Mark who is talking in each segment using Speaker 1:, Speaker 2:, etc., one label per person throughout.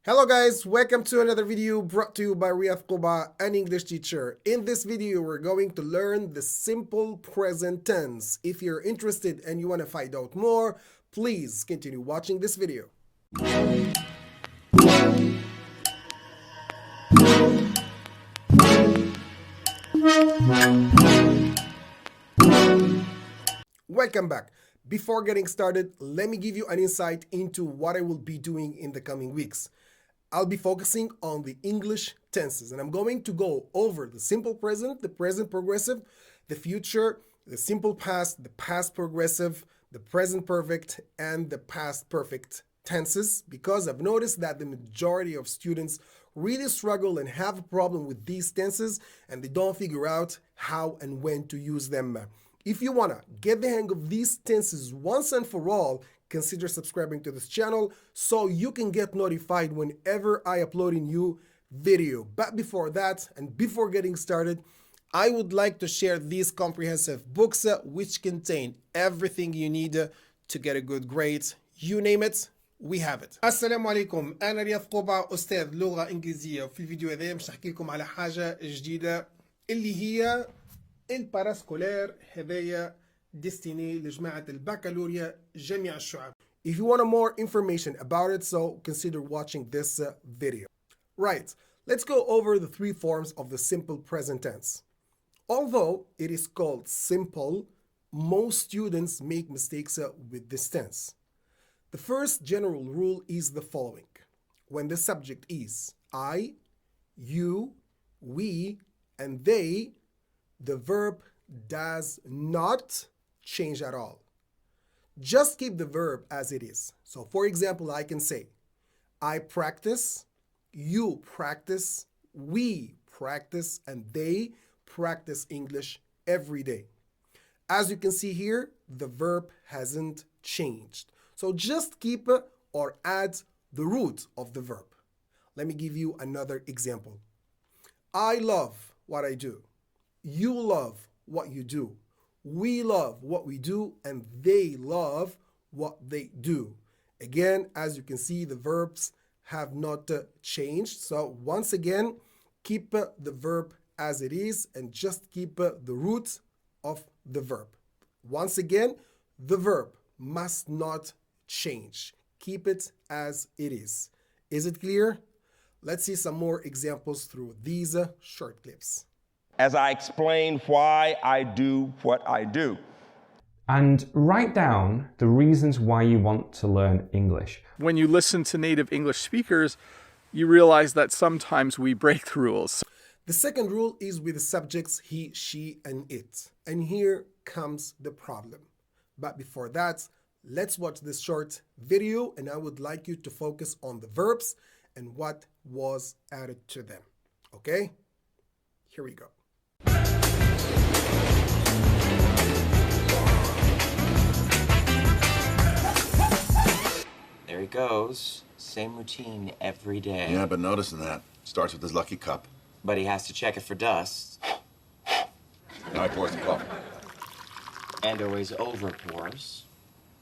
Speaker 1: Hello guys, welcome to another video brought to you by Riyadh Quba, an English teacher. In this video, we're going to learn the simple present tense. If you're interested and you want to find out more, please continue watching this video. Welcome back. Before getting started, let me give you an insight into what I will be doing in the coming weeks. I'll be focusing on the English tenses, and I'm going to go over the simple present, the present progressive, the future, the simple past, the past progressive, the present perfect, and the past perfect tenses, because I've noticed that the majority of students really struggle and have a problem with these tenses, and they don't figure out how and when to use them. If you want to get the hang of these tenses once and for all, consider subscribing to this channel so you can get notified whenever I upload a new video. But before that, and before getting started, I would like to share these comprehensive books which contain everything you need to get a good grade. You name it, we have it. السلام عليكم، أنا رياض قبع أستاذ لغة إنجليزية، وفي الفيديو هذا مش نحكي لكم على حاجة جديدة اللي هي الباراسكولير هذايا ديستيني لجماعة البكالوريا جميع الشعب. If you want more information about it, so consider watching this video. Right, let's go over the three forms of the simple present tense. Although it is called simple, most students make mistakes with this tense. The first general rule is the following. When the subject is I, you, we, and they, the verb does not change at all. Just keep the verb as it is. So for example, I can say, I practice, you practice, we practice, and they practice English every day. As you can see here, the verb hasn't changed. So just keep or add the root of the verb. Let me give you another example. I love what I do. You love what you do. We love what we do, and they love what they do. Again, as you can see, the verbs have not changed. So once again, keep the verb as it is and just keep the root of the verb. Once again, the verb must not change. Keep it as it is. Is it clear? Let's see some more examples through these short clips.
Speaker 2: As I explain why I do what I do.
Speaker 3: And write down the reasons why you want to learn English.
Speaker 4: When you listen to native English speakers, you realize that sometimes we break the rules.
Speaker 1: The second rule is with the subjects he, she, and it. And here comes the problem. But before that, let's watch this short video, and I would like you to focus on the verbs and what was added to them. Okay? Here we go.
Speaker 5: There he goes. Same routine every day.
Speaker 6: Yeah, I've been noticing that. Starts with his lucky cup.
Speaker 5: But he has to check it for dust.
Speaker 6: Now he pours the coffee.
Speaker 5: And always over pours.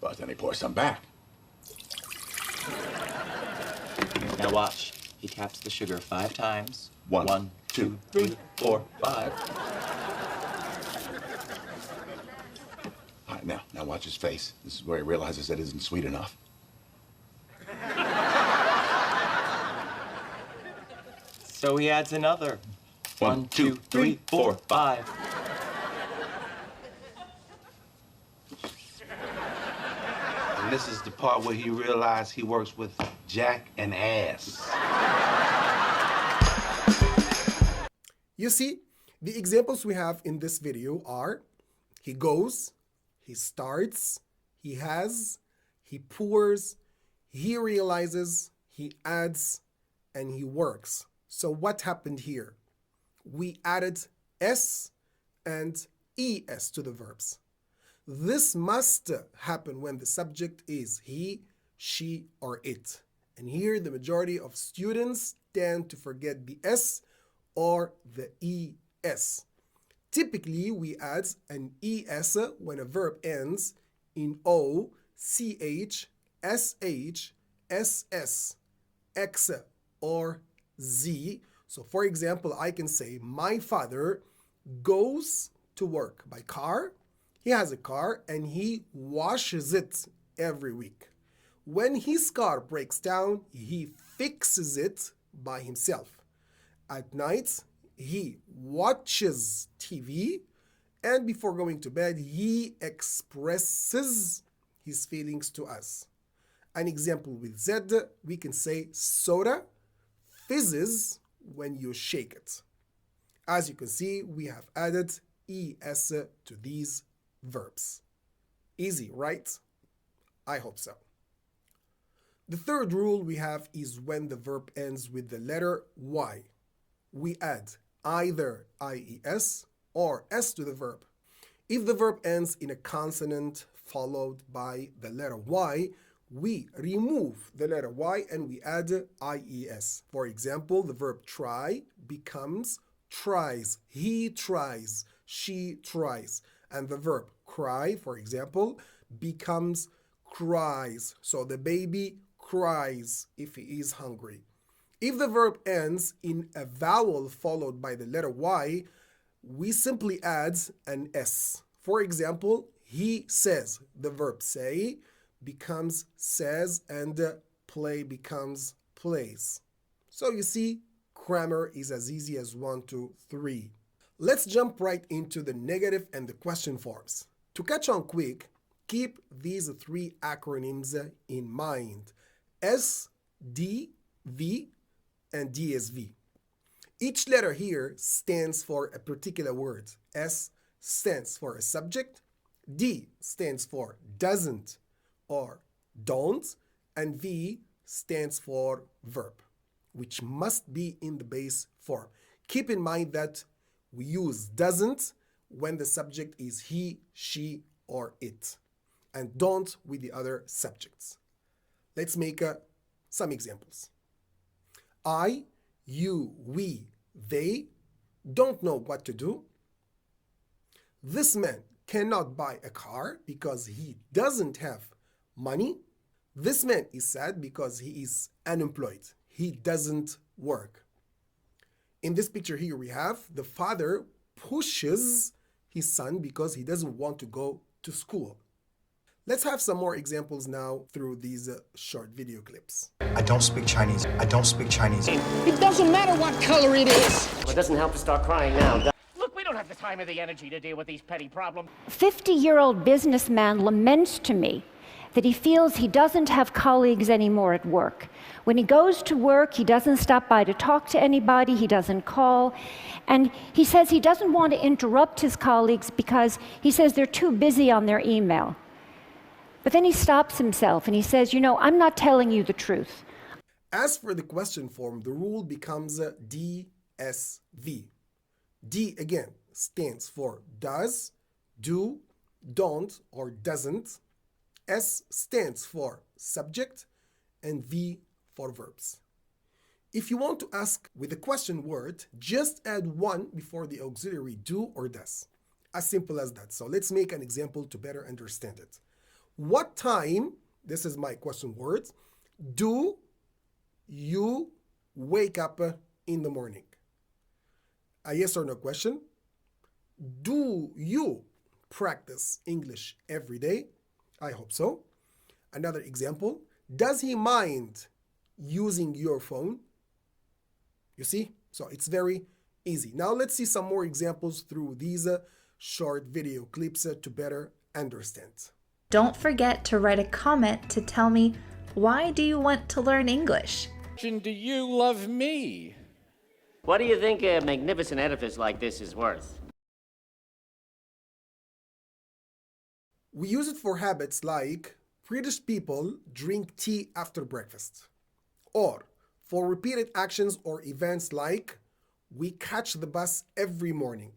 Speaker 6: But then he pours some back.
Speaker 5: Now watch. He taps the sugar 5 times.
Speaker 6: One,
Speaker 5: 2, 3, 4, 5.
Speaker 6: All right, now watch his face. This is where he realizes that it isn't sweet enough.
Speaker 5: So he adds another. 1, 2, 3, 4, 5.
Speaker 7: And this is the part where he realized he works with Jack and Ass.
Speaker 1: You see, the examples we have in this video are he goes, he starts, he has, he pours, he realizes, he adds, and he works. So what happened here? We added S and ES to the verbs. This must happen when the subject is he, she, or it. And here the majority of students tend to forget the S or the ES. Typically, we add an ES when a verb ends in O, CH, SH, SS, X or Z. So for example, I can say my father goes to work by car. He has a car and he washes it every week. When his car breaks down, he fixes it by himself. At night, he watches TV, and before going to bed, he expresses his feelings to us. An example with Z, we can say soda fizzes when you shake it. As you can see, we have added ES to these verbs. Easy, right? I hope so. The third rule we have is when the verb ends with the letter Y. We add either IES or S to the verb. If the verb ends in a consonant followed by the letter Y, we remove the letter Y and we add IES. For example, the verb try becomes tries. He tries. She tries. And the verb cry, for example, becomes cries. So the baby cries if he is hungry. If the verb ends in a vowel followed by the letter Y, we simply add an S. For example, he says. The verb say becomes says and play becomes plays. So you see, grammar is as easy as 1, 2, 3. Let's jump right into the negative and the question forms. To catch on quick, keep these 3 acronyms in mind: S, D, V, and DSV. Each letter here stands for a particular word. S stands for a subject, D stands for doesn't or don't, and V stands for verb, which must be in the base form. Keep in mind that we use doesn't when the subject is he, she, or it, and don't with the other subjects. Let's make some examples. I, you, we, they don't know what to do. This man cannot buy a car because he doesn't have money. This man is sad because he is unemployed. He doesn't work. In this picture here, we have the father pushes his son because he doesn't want to go to school. Let's have some more examples now through these short video clips.
Speaker 8: I don't speak Chinese. I don't speak Chinese.
Speaker 9: It doesn't matter what color it is.
Speaker 10: Well, it doesn't help to start crying now.
Speaker 9: Look, we don't have the time or the energy to deal with these petty problems.
Speaker 11: 50-year-old businessman laments to me that he feels he doesn't have colleagues anymore at work. When he goes to work, he doesn't stop by to talk to anybody, he doesn't call, and he says he doesn't want to interrupt his colleagues because he says they're too busy on their email. But then he stops himself and he says, you know, I'm not telling you the truth.
Speaker 1: As for the question form, the rule becomes DSV. D again stands for does, do, don't, or doesn't. S stands for subject, and V for verbs. If you want to ask with the question word, just add 1 before the auxiliary do or does. As simple as that. So let's make an example to better understand it. What time, this is my question word, do you wake up in the morning? A yes or no question. Do you practice English every day? I hope so. Another example. Does he mind using your phone? You see? So it's very easy. Now let's see some more examples through these short video clips to better understand.
Speaker 12: Don't forget to write a comment to tell me, why do you want to learn English?
Speaker 9: Do you love me?
Speaker 10: What do you think a magnificent edifice like this is worth?
Speaker 1: We use it for habits like British people drink tea after breakfast, or for repeated actions or events like we catch the bus every morning,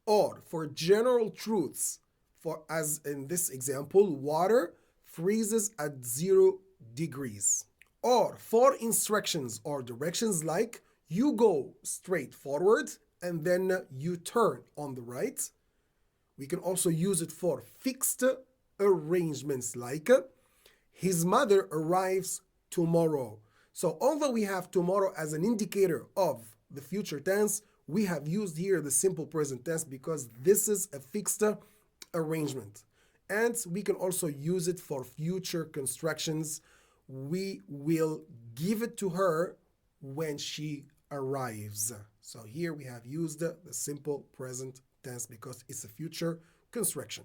Speaker 1: or for general truths, for as in this example, water freezes at 0 degrees, or for instructions or directions like you go straight forward and then you turn on the right. We can also use it for fixed arrangements like his mother arrives tomorrow. So although we have tomorrow as an indicator of the future tense, we have used here the simple present tense because this is a fixed arrangement. And we can also use it for future constructions. We will give it to her when she arrives. So here we have used the simple present tense because it's a future construction.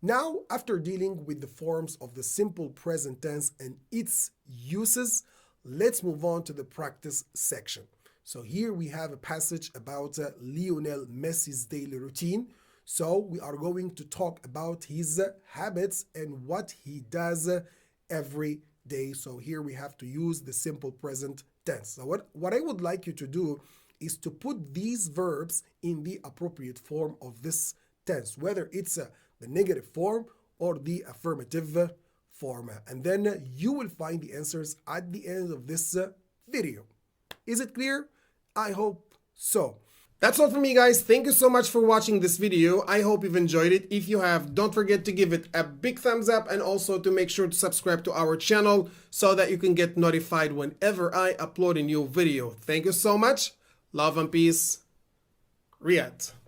Speaker 1: Now, after dealing with the forms of the simple present tense and its uses, let's move on to the practice section. So here we have a passage about Lionel Messi's daily routine. So we are going to talk about his habits and what he does every day. So here we have to use the simple present tense. So what I would like you to do is to put these verbs in the appropriate form of this tense, whether it's the negative form or the affirmative form. And then you will find the answers at the end of this video. Is it clear? I hope so. That's all for me, guys. Thank you so much for watching this video. I hope you've enjoyed it. If you have, don't forget to give it a big thumbs up and also to make sure to subscribe to our channel so that you can get notified whenever I upload a new video. Thank you so much. Love and peace. Riyadh.